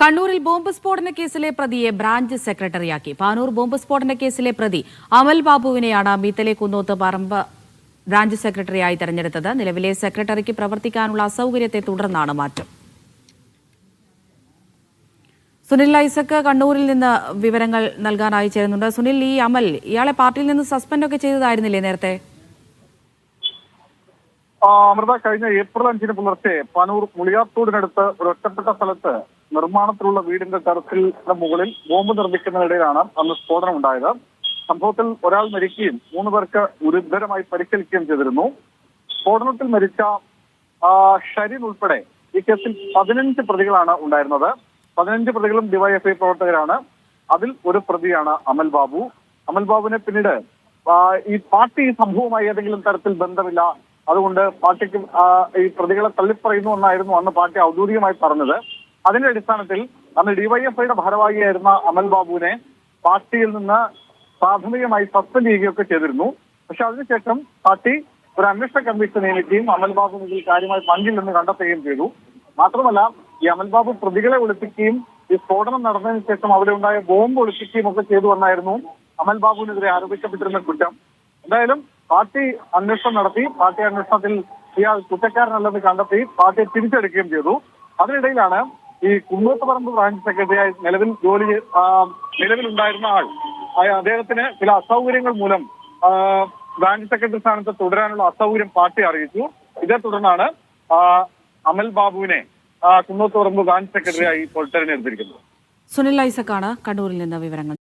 കണ്ണൂരിൽ ബോംബ് സ്ഫോടന കേസിലെ പ്രതിയെ ബ്രാഞ്ച് സെക്രട്ടറിയാക്കി. പാനൂർ ബോംബ് സ്ഫോടന കേസിലെ പ്രതി അമൽ ബാബുവിനെയാണ് മീത്തലെ കുന്നോത്ത് പറമ്പ് ബ്രാഞ്ച് സെക്രട്ടറിയായി തെരഞ്ഞെടുത്തത്. നിലവിലെ സെക്രട്ടറിക്ക് പ്രവർത്തിക്കാനുള്ള അസൌകര്യത്തെ തുടർന്നാണ് മാറ്റം. സുനിൽ ഐസക് കണ്ണൂരിൽ നിന്ന് വിവരങ്ങൾ നൽകാനായി ചേരുന്നുണ്ട്. സുനിൽ, ഈ അമൽ ഇയാളെ പാർട്ടിയിൽ നിന്ന് സസ്പെൻഡ് ഒക്കെ ചെയ്തതായിരുന്നില്ലേ നേരത്തെ? അമൃത, കഴിഞ്ഞ ഏപ്രിൽ 5 പുലർച്ചെ പാനൂർ മുളിയാത്തോടിനടുത്ത് ഒരു ഒറ്റപ്പെട്ട സ്ഥലത്ത് നിർമ്മാണത്തിലുള്ള വീടിന്റെ ടെറസിന്റെ മുകളിൽ ബോംബ് നിർമ്മിക്കുന്നതിനിടയിലാണ് അന്ന് സ്ഫോടനം ഉണ്ടായത്. സംഭവത്തിൽ ഒരാൾ മരിക്കുകയും 3 പേർക്ക് ഗുരുതരമായി പരിക്കേൽക്കുകയും ചെയ്തിരുന്നു. സ്ഫോടനത്തിൽ മരിച്ച ഷരീൻ ഉൾപ്പെടെ ഈ കേസിൽ 15 പ്രതികളാണ് ഉണ്ടായിരുന്നത്. 15 പ്രതികളും ഡിവൈഎഫ്ഐ പ്രവർത്തകരാണ്. അതിൽ ഒരു പ്രതിയാണ് അമൽ ബാബു. അമൽ ബാബുവിനെ പിന്നീട് ഈ പാർട്ടി സംഭവവുമായി ഏതെങ്കിലും തരത്തിൽ ബന്ധമില്ല, അതുകൊണ്ട് പാർട്ടിക്ക് ഈ പ്രതികളെ തള്ളിപ്പറയുന്നു എന്നായിരുന്നു അന്ന് പാർട്ടി ഔദ്യോഗികമായി പറഞ്ഞത്. അതിന്റെ അടിസ്ഥാനത്തിൽ അന്ന് ഡിവൈഎഫ്ഐയുടെ ഭാരവാഹിയായിരുന്ന അമൽ ബാബുവിനെ പാർട്ടിയിൽ നിന്ന് പ്രാഥമികമായി സസ്പെൻഡ് ചെയ്യുകയൊക്കെ ചെയ്തിരുന്നു. പക്ഷെ അതിനുശേഷം പാർട്ടി ഒരു അന്വേഷണ കമ്മീഷൻ നിയമിക്കുകയും അമൽ ബാബു ഇതിൽ കാര്യമായി പങ്കില്ലെന്ന് കണ്ടെത്തുകയും ചെയ്തു. മാത്രമല്ല, ഈ അമൽ ബാബു പ്രതികളെ ഒളിപ്പിക്കുകയും ഈ സ്ഫോടനം നടന്നതിന് ശേഷം അവിടെ ഉണ്ടായ ബോംബ് ഒളിപ്പിക്കുകയും ഒക്കെ ചെയ്തു എന്നായിരുന്നു അമൽ ബാബുവിനെതിരെ ആരോപിക്കപ്പെട്ടിരുന്ന കുറ്റം. എന്തായാലും പാർട്ടി അന്വേഷണം നടത്തി. പാർട്ടി അന്വേഷണത്തിൽ ഇയാൾ കുറ്റക്കാരനല്ലെന്ന് കണ്ടെത്തി പാർട്ടി തിരിച്ചെടുക്കുകയും ചെയ്തു. അതിനിടയിലാണ് ഈ കുന്നോത്ത് പറമ്പ് ബ്രാഞ്ച് സെക്രട്ടറിയായി നിലവിലുണ്ടായിരുന്ന ആൾ, അദ്ദേഹത്തിന് ചില അസൗകര്യങ്ങൾ മൂലം ബ്രാഞ്ച് സെക്രട്ടറി സ്ഥാനത്ത് തുടരാനുള്ള അസൗകര്യം പാർട്ടി അറിയിച്ചു. ഇതേ തുടർന്നാണ് അമൽ ബാബുവിനെ കുന്നോത്ത് പറമ്പ് ബ്രാഞ്ച് സെക്രട്ടറിയായി ഇപ്പോൾ തെരഞ്ഞെടുത്തിരിക്കുന്നത്. സുനിൽ ഐസക്കാണ് കണ്ണൂരിൽ നിന്ന് വിവരങ്ങൾ